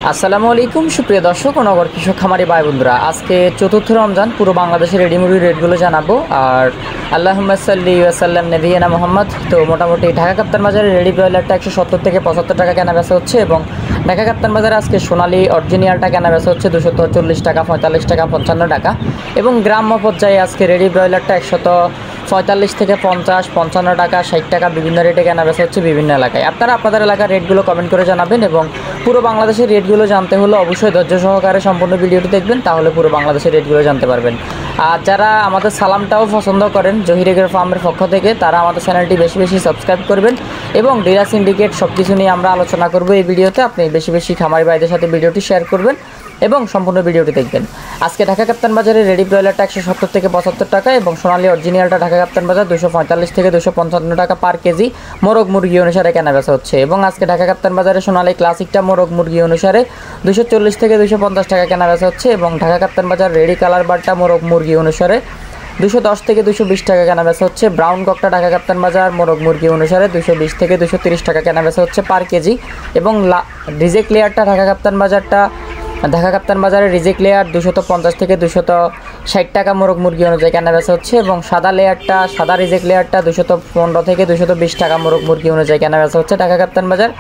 আসসালামু আলাইকুম সুপ্রিয় দর্শক ও নগর কৃষক খামারি ভাই বন্ধুরা, আজকে চতুর্থ রমজান পুরো বাংলাদেশের রেডি মুরগির রেটগুলো জানাবো। আর আল্লাহুম্মা সাল্লি ওয়া সাল্লাম নবিয়িনা মুহাম্মদ। তো মোটামুটি ঢাকা কাপ্তান বাজারে রেডি ব্রয়লারটা 170 থেকে 75 টাকা কেনা বেচা হচ্ছে এবং ঢাকা কাপ্তান বাজারে আজকে সোনালী অরিজিনালটা কেনা বেচা হচ্ছে 240 টাকা, 45 টাকা, 55 টাকা এবং গ্রাম্য পর্যায়ে আজকে রেডি ব্রয়লারটা 145 থেকে 50, 55 টাকা, 60 টাকা বিভিন্ন রেটে কেনা বেচা হচ্ছে বিভিন্ন এলাকায়। আপনারা আপনাদের এলাকার রেটগুলো কমেন্ট করে জানাবেন এবং পুরো বাংলাদেশের রেটগুলো জানতে হলে অবশ্যই ধৈর্য সহকারে সম্পূর্ণ ভিডিওটি দেখবেন, তাহলে পুরো বাংলাদেশের রেটগুলো জানতে পারবেন। আর যারা আমাদের সালামটাও পছন্দ করেন জহির এগ্রো ফার্মের পক্ষ থেকে, তারা আমাদের চ্যানেলটি বেশি বেশি সাবস্ক্রাইব করবেন এবং ডিলার সিন্ডিকেট সব কিছু নিয়ে আমরা আলোচনা করব এই ভিডিওতে। আপনি বেশি বেশি খামারি ভাইদের সাথে ভিডিওটি শেয়ার করবেন এবং সম্পূর্ণ ভিডিওটি দেখবেন। আজকে ঢাকা কাপ্তান বাজারে রেডি ব্রয়লারটা 170 থেকে 75 টাকা এবং সোনালী অরিজিনালটা ঢাকা কাপ্তান বাজার 245 থেকে 255 টাকা পার কেজি মোরগ মুরগি অনুসারে কেনা বেচা হচ্ছে এবং আজকে ঢাকা কাপ্তান বাজারে সোনালী ক্লাসিকটা মোরগ মুরগি অনুসারে 240 থেকে 250 টাকা কেনা বেচা হচ্ছে এবং ঢাকা কাপ্তান বাজার রেডি কালার বারটা মোরগ মুরগি অনুসারে 210 থেকে 220 টাকা কেনা বেচা হচ্ছে। ব্রাউন ককটা ঢাকা কাপ্তান বাজার মোরগ মুরগি অনুসারে 220 থেকে 230 টাকা কেনা বেচা হচ্ছে পার কেজি এবং রিজেক্ট লেয়ারটা ঢাকা কাপ্তান বাজারে রিজেক্ট লেয়ার 250 থেকে 260 টাকা মোরগ মুরগি অনুযায়ী কেনা বেচা হচ্ছে এবং সাদা রিজেক্ট লেয়ারটা 215 থেকে 220 টাকা মোরগ মুরগি অনুযায়ী কেনা বেচা হচ্ছে ঢাকা কাপ্তান বাজার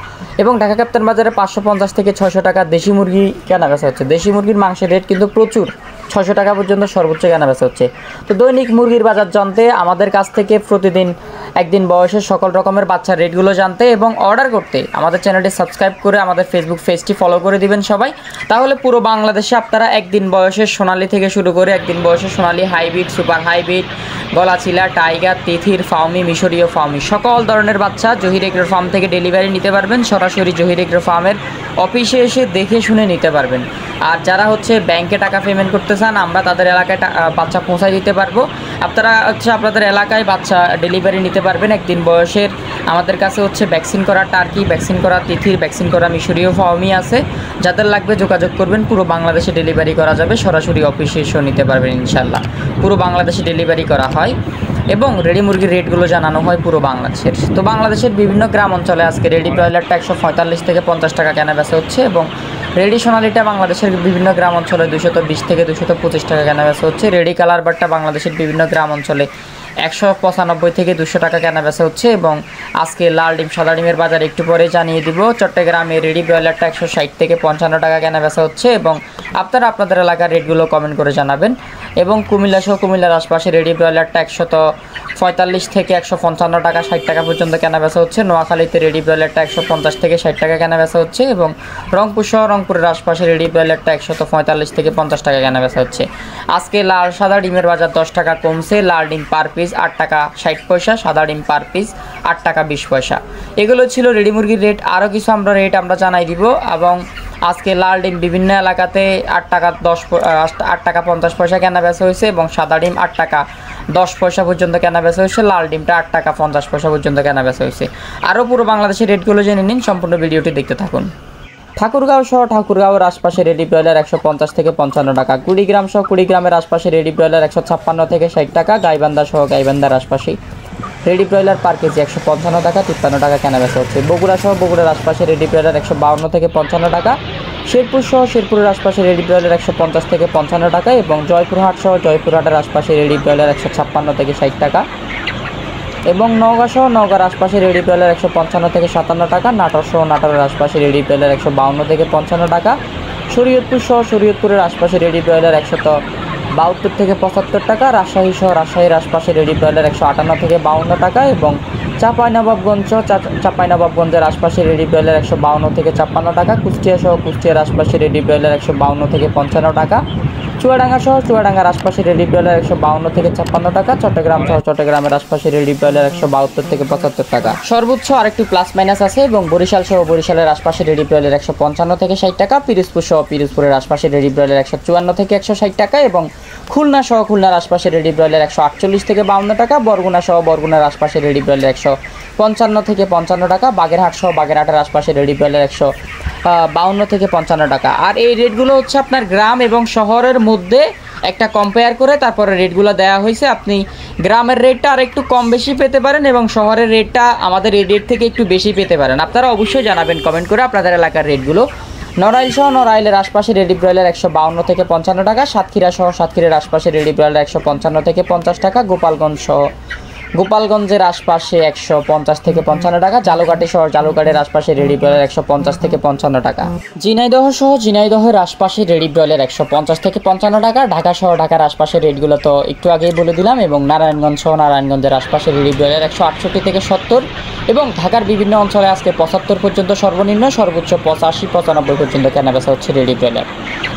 এবং ঢাকা কাপ্তান বাজারে 550 থেকে 600 টাকা দেশি মুরগি কেনা বেচা হচ্ছে। দেশি মুরগির মাংসের রেট কিন্তু প্রচুর, 600 টাকা পর্যন্ত সর্বোচ্চ কেনা বেচা হচ্ছে। তো দৈনিক মুরগির বাজার জানতে আমাদের কাছ থেকে প্রতিদিন একদিন বয়সের সকল রকমের বাচ্চার রেটগুলো জানতে এবং অর্ডার করতে আমাদের চ্যানেলটি সাবস্ক্রাইব করে আমাদের ফেসবুক পেজটি ফলো করে দিবেন সবাই, তাহলে পুরো বাংলাদেশে আপনারা একদিন বয়সের সোনালী থেকে শুরু করে একদিন বয়সের সোনালী, হাইব্রিড, সুপার হাইব্রিড, গলাচিলা, টাইগার, তিথির, ফাউমি, মিশরীয় ফাউমি সকল ধরনের বাচ্চা জহির এগ্রো ফার্ম থেকে ডেলিভারি নিতে পারবেন। সরাসরি জহির এগ্রো ফার্মের অফিসে এসে দেখে শুনে নিতে পারবেন। আর যারা ব্যাংকে টাকা পেমেন্ট করতে চান, আমরা তাদের এলাকায় বাচ্চা পৌঁছায় দিতে পারবো। আপনারা আপনাদের এলাকায় বাচ্চা ডেলিভারি নিতে পারবেন একদিন বয়সের। আমাদের কাছে ভ্যাকসিন করা টার্কি, ভ্যাকসিন করা তিথির, ভ্যাকসিন করা মিশরীয় ফাউমি আছে। যাদের লাগবে যোগাযোগ করবেন, পুরো বাংলাদেশে ডেলিভারি করা যাবে। সরাসরি অফিসে এসেও নিতে পারবেন ইনশাল্লাহ। পুরো বাংলাদেশে ডেলিভারি করা হয় এবং রেডি মুরগির রেটগুলো জানানো হয় পুরো বাংলাদেশের। তো বাংলাদেশের বিভিন্ন গ্রাম অঞ্চলে আজকে রেডি ব্রয়লারটা 145 থেকে 50 টাকা কেনা বেচা হচ্ছে এবং রেডি সোনালিটা বাংলাদেশের বিভিন্ন গ্রাম অঞ্চলে 220 থেকে 225 টাকা কেনা বেচা হচ্ছে। রেডি কালার বারটা বাংলাদেশের বিভিন্ন গ্রাম অঞ্চলে 195 থেকে 200 টাকা কেনা বেচা হচ্ছে এবং আজকে লাল ডিম সাদা ডিমের বাজার একটু পরে জানিয়ে দিব। চট্টগ্রামে রেডি ব্রয়লারটা 160 থেকে 55 টাকা কেনা বেচা হচ্ছে এবং আপনারা আপনাদের এলাকার রেটগুলো কমেন্ট করে জানাবেন। এবং কুমিল্লার আশপাশে রেডি ব্রয়লারটা 145 থেকে 155 টাকা, 60 টাকা পর্যন্ত কেনা বেচা হচ্ছে। নোয়াখালীতে রেডি ব্রয়লারটা 150 থেকে 60 টাকা কেনা বেচা হচ্ছে এবং রংপুরের আশপাশে রেডি ব্রয়লারটা 145 থেকে 50 টাকা কেনা বেচা হচ্ছে। আজকে লাল সাদা ডিমের বাজার 10 টাকা কমছে। লাল ডিম পার পিস 8 টাকা 60 পয়সা, সাদা ডিম পার পিস 8 টাকা 20 পয়সা। এগুলো ছিল রেডি মুরগির রেট। আরও কিছু রেট আমরা জানাই দিব এবং আজকে লাল ডিম বিভিন্ন এলাকাতে 8 টাকা 50 পয়সা কেনা বেচা হয়েছে এবং সাদা ডিম 8 টাকা 10 পয়সা পর্যন্ত কেনা বেচা হয়েছে। লাল ডিমটা 8 টাকা 50 পয়সা পর্যন্ত কেনা বেচা হয়েছে। আরও পুরো বাংলাদেশের রেটগুলো জেনে নিন, সম্পূর্ণ ভিডিওটি দেখতে থাকুন। ঠাকুরগাঁওয়ের আশপাশে রেডি ব্রয়লার 150 থেকে 55 টাকা। কুড়িগ্রামের আশপাশে রেডি ব্রয়লার 156 থেকে 60 টাকা। গাইবান্ধার আশপাশে রেডি ব্রয়লার পার কেজি 155 টাকা, 53 টাকা কেনা বেচা হচ্ছে। বগুড়ার আশপাশে রেডি ব্রয়লার 152 থেকে 55 টাকা। শেরপুরের আশপাশে রেডি ব্রয়লার 150 থেকে 55 টাকা এবং জয়পুরহাটের আশপাশে রেডি ব্রয়লার 156 থেকে 60 টাকা এবং নওগাঁর আশপাশে রেডি ব্রয়লার 155 থেকে 57 টাকা। নাটোরের আশপাশে রেডি ব্রয়লার 152 থেকে 55 টাকা। শরীয়তপুরের আশপাশে রেডি ব্রয়লার 172 থেকে 75 টাকা। রাজশাহীর আশপাশে রেডি ব্রয়লার 158 থেকে 52 টাকা এবং চাঁপাইনবাবগঞ্জের আশপাশে রেডি ব্রয়লার 152 থেকে 56 টাকা। কুষ্টিয়ার আশপাশে রেডি ব্রয়লার 152 থেকে 55 টাকা। চুয়াডাঙ্গার আশপাশে রেডি ব্রয়লার 152 থেকে 56 টাকা। চট্টগ্রামের আশপাশে রেডি ব্রয়লার 172 থেকে 75 টাকা। সর্বোচ্চ আরেকটু প্লাস মাইনাস আছে এবং বরিশালের আশপাশে রেডি ব্রয়লার 155 থেকে 60 টাকা। পিরোজপুরের আশপাশে রেডি ব্রয়লার 154 থেকে 160 টাকা এবং খুলনার আশপাশে রেডি ব্রয়লার 148 থেকে 52 টাকা। বরগুনার আশপাশে রেডি ব্রয়লার 155 থেকে 55 টাকা। বাগেরহাটের আশপাশে রেডি ব্রয়লার 152 থেকে 55 টাকা। আর এই রেটগুলো আপনার গ্রাম এবং শহরের মধ্যে একটা কম্পেয়ার করে তারপরে রেটগুলো দেওয়া হয়েছে। আপনি গ্রামের রেটটা আর একটু কম বেশি পেতে পারেন এবং শহরের রেটটা আমাদের এই রেট থেকে একটু বেশি পেতে পারেন। আপনারা অবশ্যই জানাবেন কমেন্ট করে আপনাদের এলাকার রেটগুলো। নড়াইল সহ নড়াইলের আশপাশে রেডি ব্রয়লার 152 থেকে 55 টাকা, সাতক্ষীরা সহ সাতক্ষীরার আশপাশে রেডি ব্রয়লার 155 থেকে 50 টাকা, গোপালগঞ্জের আশপাশে 150 থেকে 55 টাকা, জালুকাঠি সহ জালুকাঠের আশপাশে রেডি ব্রয়লার 150 থেকে 55 টাকা, ঝিনাইদহ সহ ঝিনাইদহের আশপাশে রেডি ব্রয়লার 150 থেকে 55 টাকা, ঢাকা সহ ঢাকার আশপাশের রেটগুলো তো একটু আগেই বলে দিলাম, এবং নারায়ণগঞ্জ সহ নারায়ণগঞ্জের আশপাশে রেডি ব্রয়লার 168 থেকে 70, এবং ঢাকার বিভিন্ন অঞ্চলে আজকে 75 পর্যন্ত সর্বনিম্ন, সর্বোচ্চ 85-95 পর্যন্ত কেনাবেচা হচ্ছে রেডি ব্রয়লার।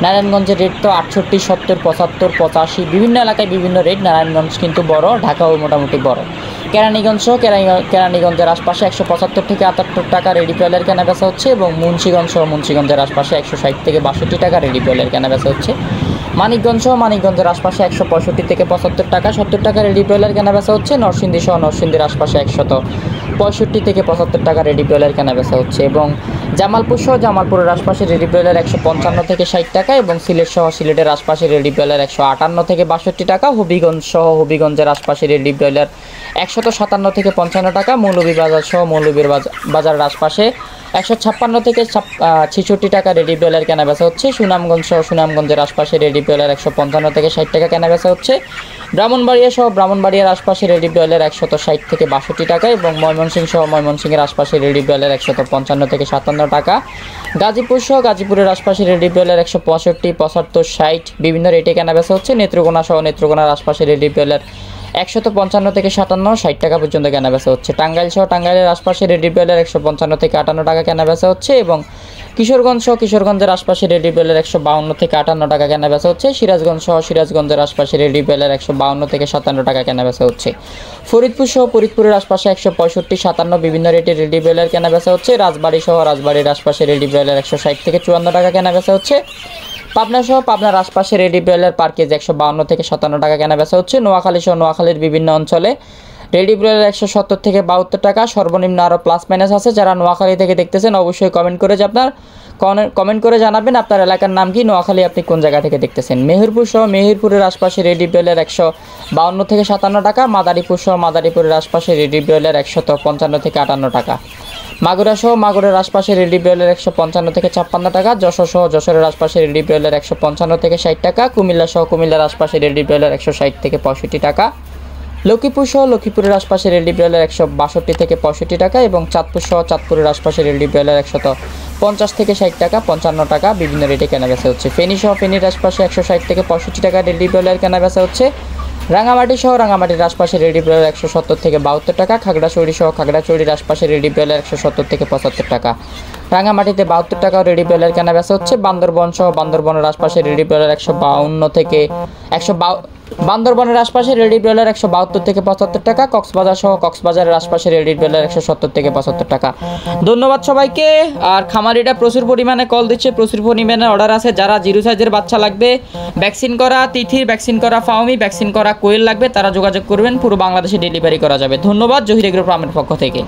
নারায়ণগঞ্জের রেট তো 68, 70, 75, 85, বিভিন্ন এলাকায় বিভিন্ন রেট। নারায়ণগঞ্জ কিন্তু বড়, ঢাকাও মোটামুটি বড়। কেরানীগঞ্জ সহ কেরানীগঞ্জের আশপাশে 175 থেকে 78 টাকা রেডি ব্রয়লার কেনাবেচা হচ্ছে, এবং মুন্সিগঞ্জ সহ মুন্সিগঞ্জের আশপাশে 160 থেকে 62 টাকা রেডি ব্রয়লার কেনাবেচা হচ্ছে। মানিকগঞ্জ সহ মানিকগঞ্জের আশপাশে 165 থেকে 75 টাকা 70 টাকা রেডি ব্রয়লার কেনাবেচা হচ্ছে। নরসিংদী সহ নরসিংদীর আশপাশে 165 থেকে 75 টাকা রেডি ব্রয়লার কেনাবেচা হচ্ছে, এবং জামালপুর সহ জামালপুরের আশপাশে রেডি ব্রয়লার 155 থেকে 60 টাকা, এবং সিলেট সহ সিলেটের আশপাশে রেডি ব্রয়লার 158 থেকে 62 টাকা, হবিগঞ্জ সহ হবিগঞ্জের আশপাশে রেডি ব্রয়লার 157 থেকে 55 টাকা, মৌলভীবাজার সহ মৌলভীর বাজারের আশপাশে 156 থেকে 66 টাকা রেডি ব্রয়লার কেনাবেচা হচ্ছে। সুনামগঞ্জ সহ সুনামগঞ্জের আশপাশে রেডি ব্রয়লার 155 থেকে 60 টাকা কেনাবেচা হচ্ছে। ব্রাহ্মণবাড়িয়া সহ ব্রাহ্মণবাড়িয়ার আশপাশে রেডি ব্রয়লার 160 থেকে 62 টাকা, এবং ময়মনসিংহ সহ ময়মনসিংহের আশপাশে রেডি ব্রয়লার 155 থেকে 57 টাকা, গাজীপুর সহ গাজীপুরের আশপাশে রেডি ব্রয়লার 165, 75, 60 বিভিন্ন রেটে কেনাবেচা হচ্ছে। নেত্রকোনা সহ নেত্রকোনার আশপাশে রেডি ব্রয়লার 155 থেকে 57, 60 টাকা পর্যন্ত কেনাবেচা হচ্ছে। টাঙ্গাইল সহ টাঙ্গাইলের আশপাশে রেডি ব্রয়লার 155 থেকে 58 টাকা কেনাবেচা হচ্ছে, এবং কিশোরগঞ্জ সহ কিশোরগঞ্জের আশপাশে রেডি ব্রয়লার 152 থেকে 58 টাকা কেনাবেচা হচ্ছে। সিরাজগঞ্জ সহ সিরাজগঞ্জের আশপাশে রেডি ব্রয়লার 152 থেকে 57 টাকা কেনাবেচা হচ্ছে। ফরিদপুর সহ ফরিদপুরের আশপাশে 165, 57 বিভিন্ন রেটে রেডি ব্রয়লার কেনাবেচা হচ্ছে। রাজবাড়ী সহ রাজবাড়ির আশপাশে রেডি ব্রয়লার 160 থেকে 54 টাকা কেনাবেচা হচ্ছে। পাবনা সহ পাবনার আশপাশে রেডি ব্রয়লার পার কেজি 152 থেকে 57 টাকা কেনাবেচা হচ্ছে। নোয়াখালী সহ নোয়াখালীর বিভিন্ন অঞ্চলে রেডি ব্রয়লার 170 থেকে 72 টাকা, সর্বনিম্ন আরও প্লাস মাইনাস আছে। যারা নোয়াখালী থেকে দেখতেছেন অবশ্যই কমেন্ট করে জানাবেন আপনার এলাকার নাম কি, নোয়াখালী আপনি কোন জায়গা থেকে দেখতেছেন। মেহেরপুর সহ মেহেরপুরের আশপাশে রেডি ব্রয়লার 152 থেকে 57 টাকা, মাদারীপুর সহ মাদারীপুরের আশপাশে রেডি ব্রয়লার 155 থেকে 58 টাকা, মাগুরা সহ মাগুরের আশপাশে রেডি ব্রয়লার 155 থেকে 56 টাকা, যশোর সহ যশোরের আশপাশে রেডি ব্রয়লার 155 থেকে 60 টাকা, কুমিল্লা সহ কুমিল্লার আশপাশে রেডি ব্রয়লার 160 থেকে 65 টাকা, লক্ষ্মীপুর সহ লক্ষ্মীপুরের আশপাশে রেডি ব্রয়লার 162 থেকে 65 টাকা, এবং চাঁদপুর সহ চাঁদপুরের আশপাশে রেডি ব্রয়লার 150 থেকে 60 টাকা, 55 টাকা বিভিন্ন রেটে কেনাবেচা হচ্ছে। ফেনী সহ ফেনীর আশপাশে 160 থেকে 65 টাকা রেডি ব্রয়লার কেনাবেচা হচ্ছে। রাঙামাটি সহ রাঙামাটির আশপাশে রেডি ব্রয়লার 170 থেকে 72 টাকা, খাগড়াছড়ি সহ খাগড়াছড়ির আশপাশে রেডি ব্রয়লার 170 থেকে 75 টাকা, রাঙামাটিতে 72 টাকা রেডি ব্রয়লার কেনাবেচা হচ্ছে। বান্দরবন সহ বান্দরবনের আশপাশে রেডি ব্রয়লার 152 থেকে বান্দরবনের আশপাশে রেডি ব্রয়লার 172 থেকে 75 টাকা, কক্সবাজার সহ কক্সবাজারের আশপাশে রেডি ব্রয়লার 170 থেকে 75 টাকা। ধন্যবাদ সবাইকে। আর খামারিটা প্রচুর পরিমাণে কল দিচ্ছে, প্রচুর পরিমাণে অর্ডার আছে। যারা জিরো সাইজের বাচ্চা লাগবে, ভ্যাকসিন করা তিথির, ভ্যাকসিন করা ফাউমি, ভ্যাকসিন করা কোয়েল লাগবে, তারা যোগাযোগ করবেন, পুরো বাংলাদেশে ডেলিভারি করা যাবে। ধন্যবাদ জহির এগ্রো ফার্মের পক্ষ থেকে।